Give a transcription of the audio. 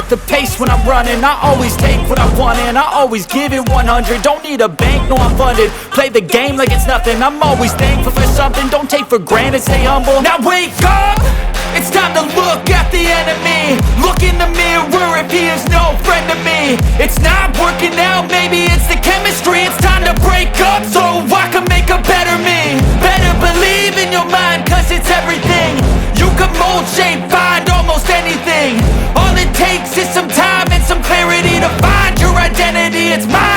the pace when I'm running. I always take what I want and I always give it 100. Don't need a bank, no I'm funded. Play the game like it's nothing. I'm always thankful for something. Don't take for granted, stay humble. Now wake up! It's time to look at the enemy. Look in the mirror if he is no friend to me. It's not working out, maybe it's the chemistry. It's time to break up so I can make a better me. Better believe in your mind, cause it's everything. You can mold, shape, find almost anything. All it takes is some time and some clarity to find your identity. It's mine.